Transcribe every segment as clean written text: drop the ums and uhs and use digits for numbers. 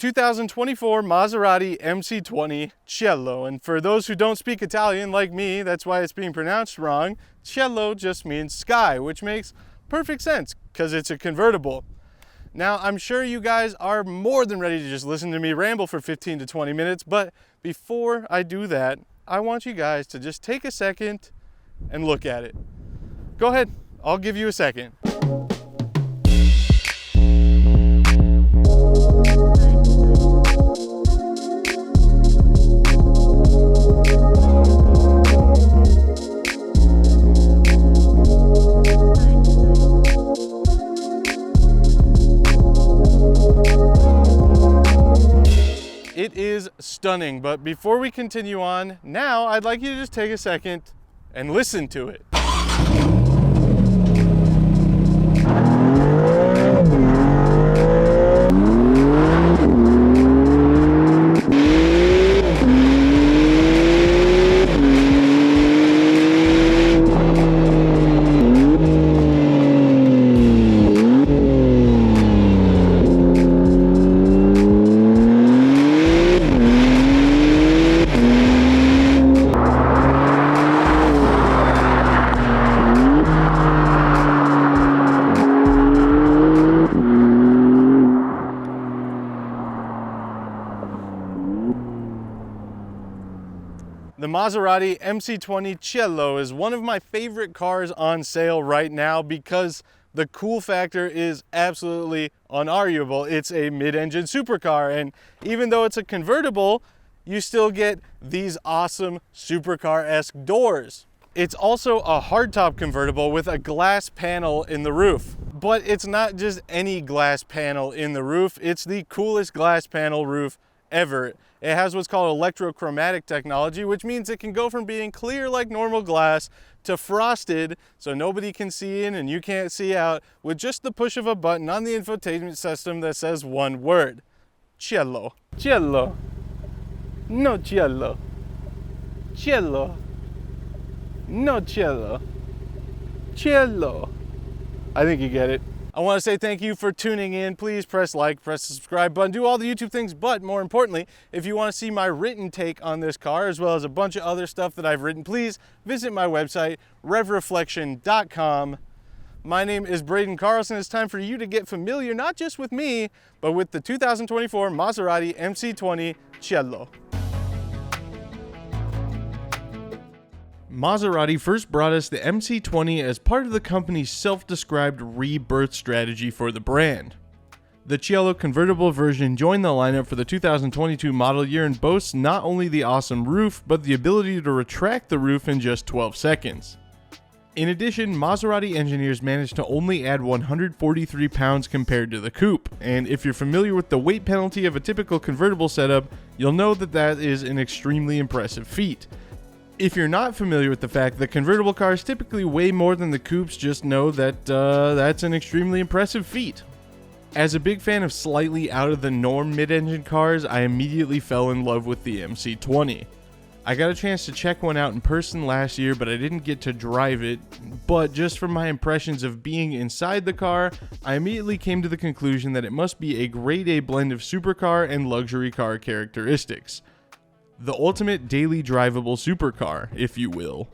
2024 Maserati MC20 Cielo. And for those who don't speak Italian like me, that's why it's being pronounced wrong. Cielo just means sky, which makes perfect sense because it's a convertible. Now, I'm sure you guys are more than ready to just listen to me ramble for 15 to 20 minutes, but before I do that, I want you guys to just take a second and look at it. Go ahead, I'll give you a second. It is stunning, but before we continue on, now I'd like you to just take a second and listen to it. The Maserati MC20 Cielo is one of my favorite cars on sale right now because the cool factor is absolutely unarguable. It's a mid-engine supercar, and even though it's a convertible, you still get these awesome supercar-esque doors. It's also a hardtop convertible with a glass panel in the roof. But it's not just any glass panel in the roof, it's the coolest glass panel roof ever. It has what's called electrochromatic technology, which means it can go from being clear like normal glass to frosted so nobody can see in and you can't see out with just the push of a button on the infotainment system that says one word: Cielo. Cielo. No cielo. Cielo. No cielo. Cielo. I think you get it. I want to say thank you for tuning in. Please press like, press the subscribe button, do all the YouTube things, but more importantly, if you want to see my written take on this car, as well as a bunch of other stuff that I've written, please visit my website, revreflection.com. My name is Braden Carlson. It's time for you to get familiar, not just with me, but with the 2024 Maserati MC20 Cielo. Maserati first brought us the MC20 as part of the company's self-described rebirth strategy for the brand. The Cielo convertible version joined the lineup for the 2022 model year and boasts not only the awesome roof, but the ability to retract the roof in just 12 seconds. In addition, Maserati engineers managed to only add 143 pounds compared to the coupe, and if you're familiar with the weight penalty of a typical convertible setup, you'll know that that is an extremely impressive feat. If you're not familiar with the fact that convertible cars typically weigh more than the coupes, just know that that's an extremely impressive feat. As a big fan of slightly out of the norm mid-engine cars, I immediately fell in love with the MC20. I got a chance to check one out in person last year, but I didn't get to drive it. But just from my impressions of being inside the car, I immediately came to the conclusion that it must be a grade A blend of supercar and luxury car characteristics. The ultimate daily drivable supercar, if you will.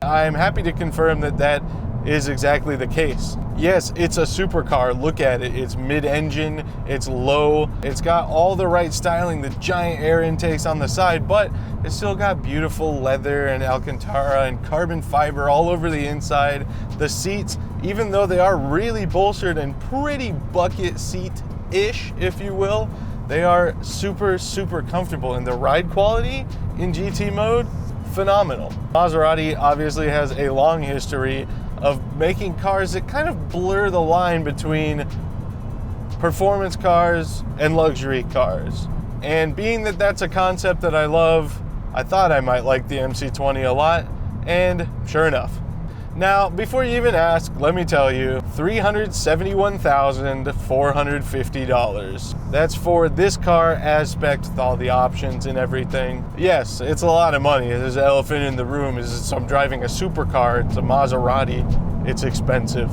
I'm happy to confirm that that is exactly the case. Yes, it's a supercar. Look at it. It's mid-engine, it's low, it's got all the right styling, the giant air intakes on the side, but it's still got beautiful leather and Alcantara and carbon fiber all over the inside. The seats, even though they are really bolstered and pretty bucket seat-ish, if you will, they are super, super comfortable, and the ride quality in GT mode, phenomenal. Maserati obviously has a long history of making cars that kind of blur the line between performance cars and luxury cars. And being that that's a concept that I love, I thought I might like the MC20 a lot, and sure enough. Now, before you even ask, let me tell you, $371,450. That's for this car as spec'd with all the options and everything. Yes, it's a lot of money. There's an elephant in the room. I'm driving a supercar. It's a Maserati. It's expensive.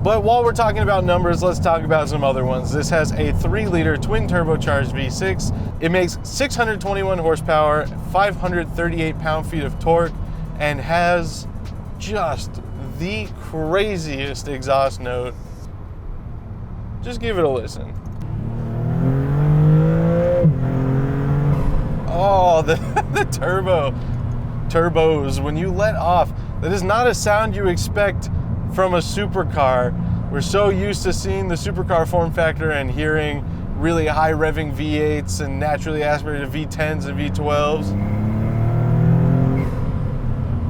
But while we're talking about numbers, let's talk about some other ones. This has a 3-liter twin turbocharged V6. It makes 621 horsepower, 538 pound-feet of torque, and has just the craziest exhaust note. Just give it a listen. Oh, the turbos, when you let off, that is not a sound you expect from a supercar. We're so used to seeing the supercar form factor and hearing really high revving V8s and naturally aspirated V10s and V12s.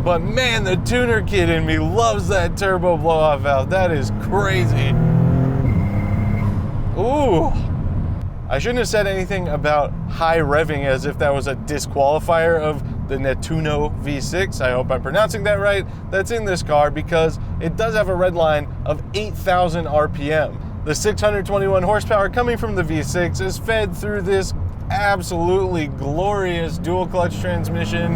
But man, the tuner kid in me loves that turbo blow-off valve. That is crazy. Ooh. I shouldn't have said anything about high revving as if that was a disqualifier of the Nettuno V6. I hope I'm pronouncing that right. That's in this car because it does have a red line of 8,000 RPM. The 621 horsepower coming from the V6 is fed through this absolutely glorious dual clutch transmission.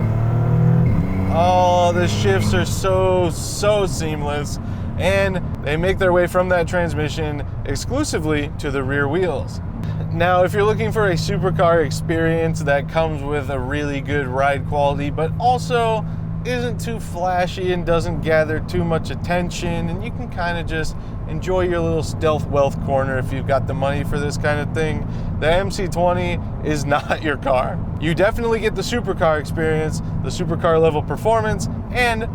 Oh, the shifts are so seamless, and they make their way from that transmission exclusively to the rear wheels. Now, if you're looking for a supercar experience that comes with a really good ride quality, but also isn't too flashy and doesn't gather too much attention, and you can kind of just enjoy your little stealth wealth corner if you've got the money for this kind of thing, the MC20 is not your car. You definitely get the supercar experience, the supercar level performance, and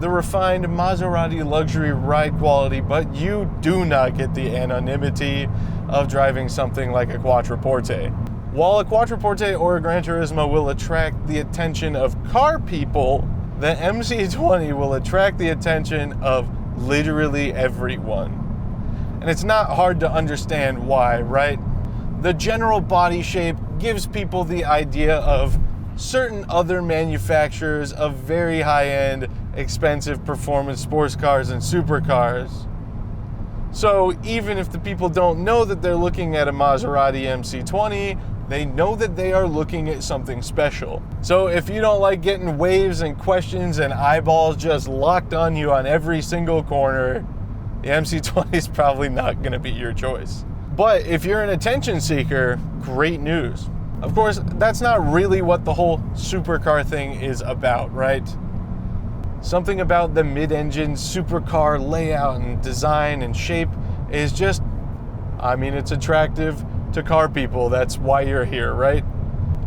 the refined Maserati luxury ride quality, but you do not get the anonymity of driving something like a Quattroporte. While a Quattroporte or a Gran Turismo will attract the attention of car people, the MC20 will attract the attention of literally everyone. And it's not hard to understand why, right? The general body shape gives people the idea of certain other manufacturers of very high-end, expensive performance sports cars and supercars. So even if the people don't know that they're looking at a Maserati MC20, they know that they are looking at something special. So if you don't like getting waves and questions and eyeballs just locked on you on every single corner, the MC20 is probably not going to be your choice. But if you're an attention seeker, great news. Of course, that's not really what the whole supercar thing is about, right? Something about the mid-engine supercar layout and design and shape is just, I mean, it's attractive to car people. That's why you're here, right?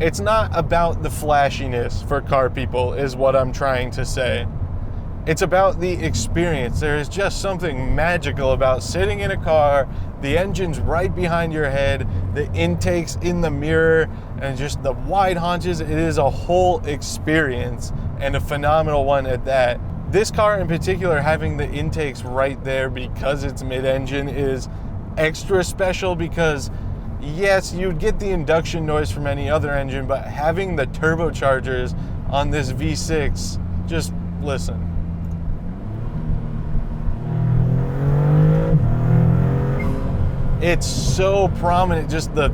It's not about the flashiness for car people, is what I'm trying to say. It's about the experience. There is just something magical about sitting in a car, the engine's right behind your head, the intakes in the mirror, and just the wide haunches. It is a whole experience, and a phenomenal one at that. This car in particular, having the intakes right there because it's mid-engine, is extra special because yes, you'd get the induction noise from any other engine, but having the turbochargers on this V6, just listen. It's so prominent, just the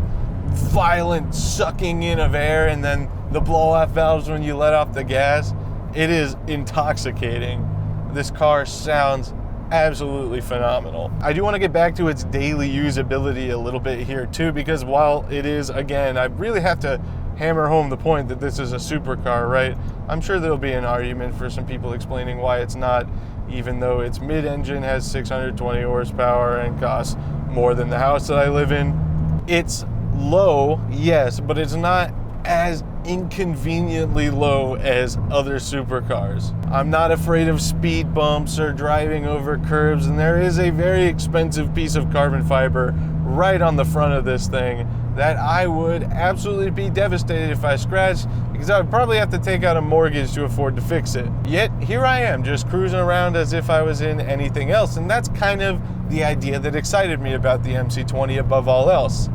violent sucking in of air and then the blow-off valves when you let off the gas. It is intoxicating. This car sounds absolutely phenomenal. I do want to get back to its daily usability a little bit here too, because while it is, again, I really have to hammer home the point that this is a supercar, right? I'm sure there'll be an argument for some people explaining why it's not, even though it's mid-engine, has 620 horsepower, and costs more than the house that I live in. It's low, yes, but it's not as inconveniently low as other supercars. I'm not afraid of speed bumps or driving over curbs, and there is a very expensive piece of carbon fiber right on the front of this thing that I would absolutely be devastated if I scratched, because I would probably have to take out a mortgage to afford to fix it. Yet here I am, just cruising around as if I was in anything else, and that's kind of the idea that excited me about the MC20 above all else.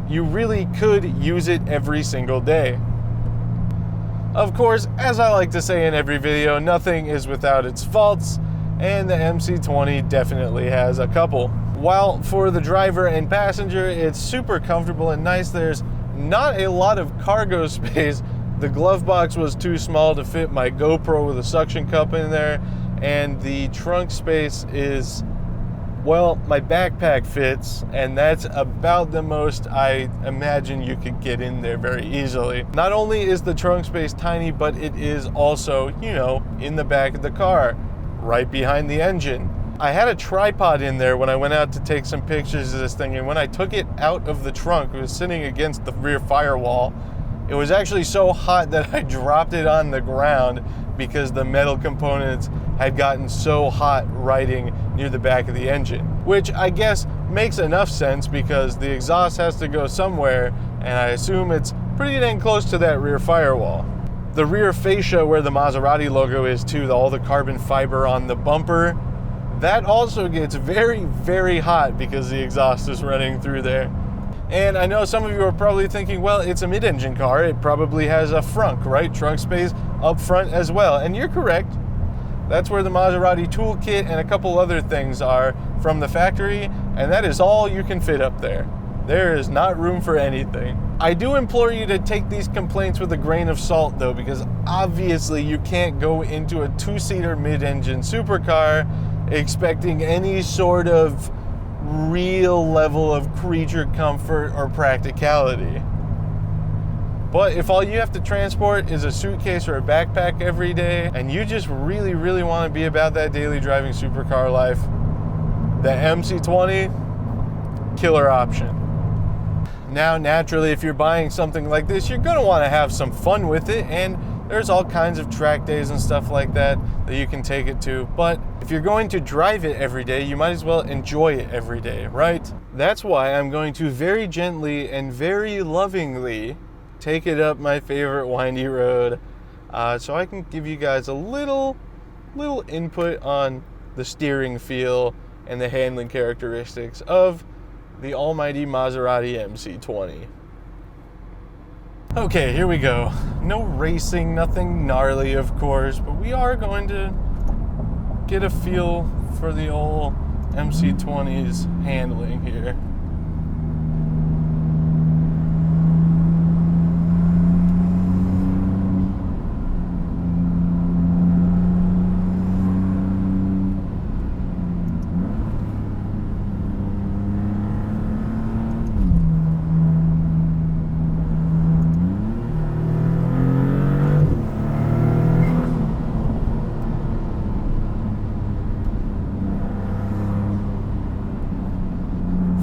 You really could use it every single day. Of course, as I like to say in every video, nothing is without its faults, and the MC20 definitely has a couple. While for the driver and passenger, it's super comfortable and nice, there's not a lot of cargo space. The glove box was too small to fit my GoPro with a suction cup in there, and the trunk space is Well, my backpack fits, and that's about the most I imagine you could get in there very easily. Not only is the trunk space tiny, but it is also, you know, in the back of the car, right behind the engine. I had a tripod in there when I went out to take some pictures of this thing, and when I took it out of the trunk, it was sitting against the rear firewall. It was actually so hot that I dropped it on the ground because the metal components had gotten so hot riding near the back of the engine, which I guess makes enough sense because the exhaust has to go somewhere, and I assume it's pretty dang close to that rear firewall. The rear fascia where the Maserati logo is too, all the carbon fiber on the bumper, that also gets very, very hot because the exhaust is running through there. And I know some of you are probably thinking, well, it's a mid-engine car. It probably has a frunk, right? Trunk space up front as well. And you're correct. That's where the Maserati toolkit and a couple other things are from the factory. And that is all you can fit up there. There is not room for anything. I do implore you to take these complaints with a grain of salt, though, because obviously you can't go into a two-seater mid-engine supercar expecting any sort of real level of creature comfort or practicality. But if all you have to transport is a suitcase or a backpack every day, and you just really, really want to be about that daily driving supercar life, the MC20, killer option. Now, naturally, if you're buying something like this, you're going to want to have some fun with it, and there's all kinds of track days and stuff like that you can take it to. But if you're going to drive it every day, you might as well enjoy it every day, right? That's why I'm going to very gently and very lovingly take it up my favorite windy road, so I can give you guys a little input on the steering feel and the handling characteristics of the almighty Maserati MC20. Okay, here we go. No racing, nothing gnarly, of course, but we are going to get a feel for the old MC20's handling here.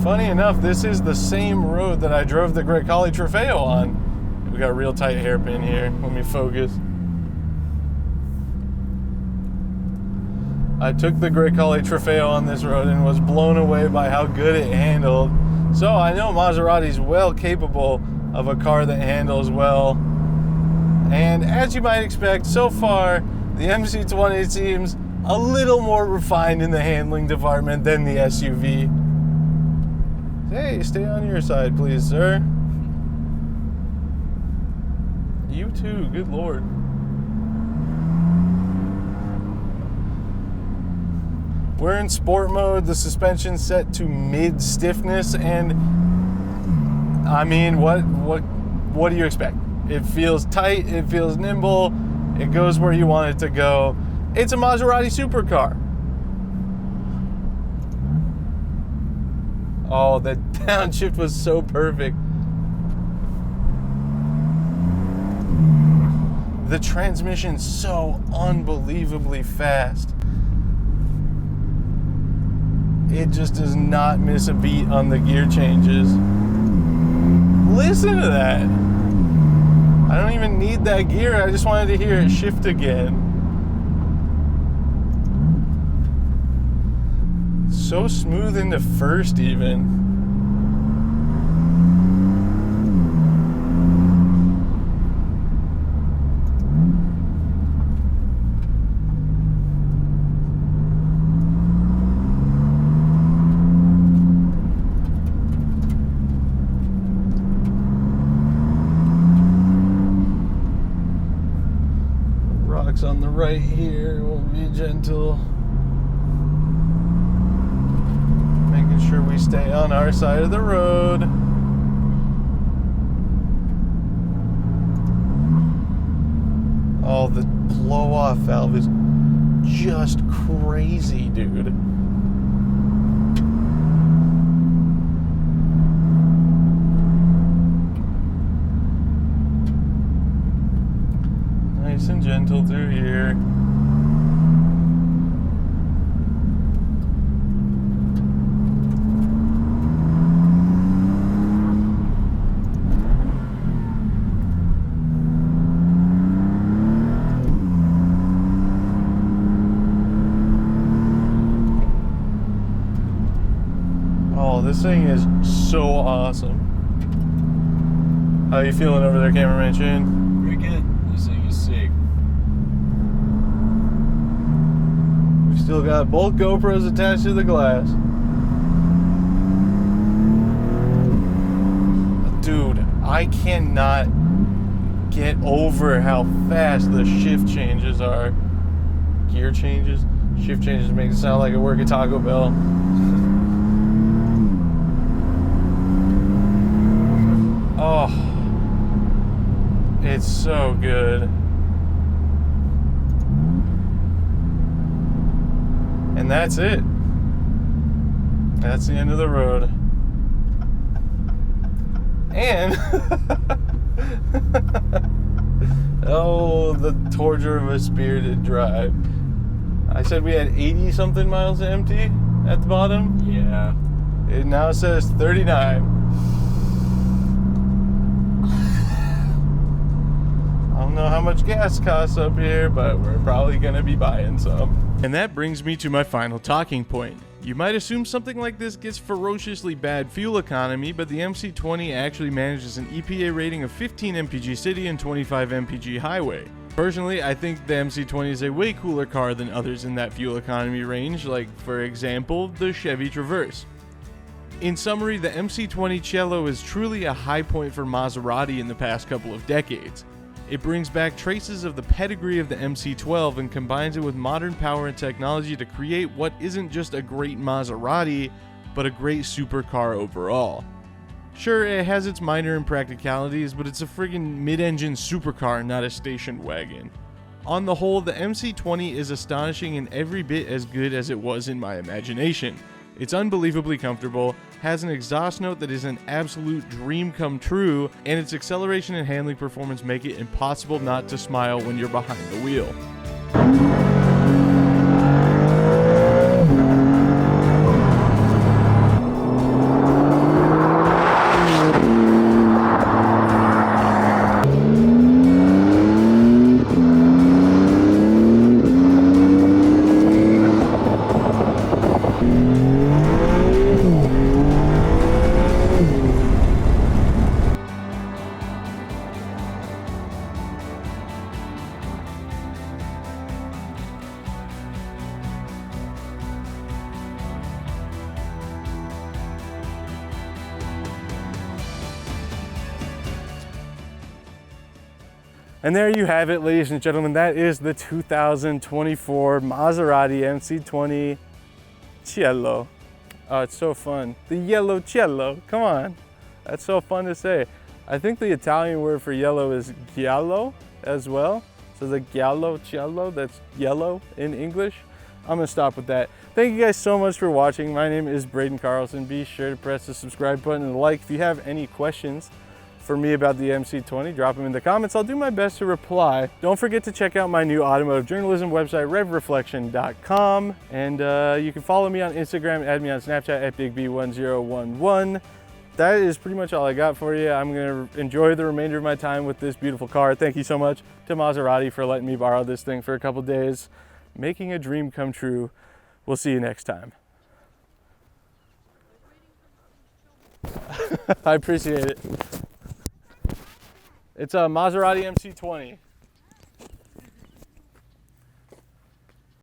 Funny enough, this is the same road that I drove the Grecale Trofeo on. We got a real tight hairpin here. Let me focus. I took the Grecale Trofeo on this road and was blown away by how good it handled. So I know Maserati's well capable of a car that handles well. And as you might expect, so far, the MC20 seems a little more refined in the handling department than the SUV. Hey, stay on your side, please, sir. You too, good lord. We're in sport mode, the suspension's set to mid-stiffness, and I mean, what do you expect? It feels tight, it feels nimble, it goes where you want it to go. It's a Maserati supercar. Oh, that downshift was so perfect. The transmission's so unbelievably fast. It just does not miss a beat on the gear changes. Listen to that. I don't even need that gear. I just wanted to hear it shift again. So smooth into first even. Rocks on the right here, we'll be gentle. Sure we stay on our side of the road. Oh, the blow-off valve is just crazy, dude. Nice and gentle through here. Oh, this thing is so awesome. How you feeling over there, cameraman Shane? Pretty good. This thing is sick. We still got both GoPros attached to the glass. Dude, I cannot get over how fast the shift changes are. Gear changes? Shift changes make it sound like I work at Taco Bell. Oh, it's so good. And that's it. That's the end of the road. And oh, the torture of a spirited drive. I said we had 80 something miles empty at the bottom. Yeah. It now says 39. I don't know how much gas costs up here, but we're probably gonna be buying some. And that brings me to my final talking point. You might assume something like this gets ferociously bad fuel economy, but the MC20 actually manages an EPA rating of 15 mpg city and 25 mpg highway. Personally, I think the MC20 is a way cooler car than others in that fuel economy range, like for example, the Chevy Traverse. In summary, the MC20 Cielo is truly a high point for Maserati in the past couple of decades. It brings back traces of the pedigree of the MC12 and combines it with modern power and technology to create what isn't just a great Maserati, but a great supercar overall. Sure, it has its minor impracticalities, but it's a friggin' mid-engine supercar, not a station wagon. On the whole, the MC20 is astonishing and every bit as good as it was in my imagination. It's unbelievably comfortable, has an exhaust note that is an absolute dream come true, and its acceleration and handling performance make it impossible not to smile when you're behind the wheel. And there you have it, ladies and gentlemen. That is the 2024 Maserati MC20 Cielo. Oh, it's so fun. The yellow Cielo. Come on. That's so fun to say. I think the Italian word for yellow is giallo as well. So the giallo Cielo, that's yellow in English. I'm gonna stop with that. Thank you guys so much for watching. My name is Braden Carlson. Be sure to press the subscribe button and like. If you have any questions for me about the MC20, drop them in the comments. I'll do my best to reply. Don't forget to check out my new automotive journalism website, revreflection.com. And you can follow me on Instagram, add me on Snapchat at BigB1011. That is pretty much all I got for you. I'm gonna enjoy the remainder of my time with this beautiful car. Thank you so much to Maserati for letting me borrow this thing for a couple days. Making a dream come true. We'll see you next time. I appreciate it. It's a Maserati MC20.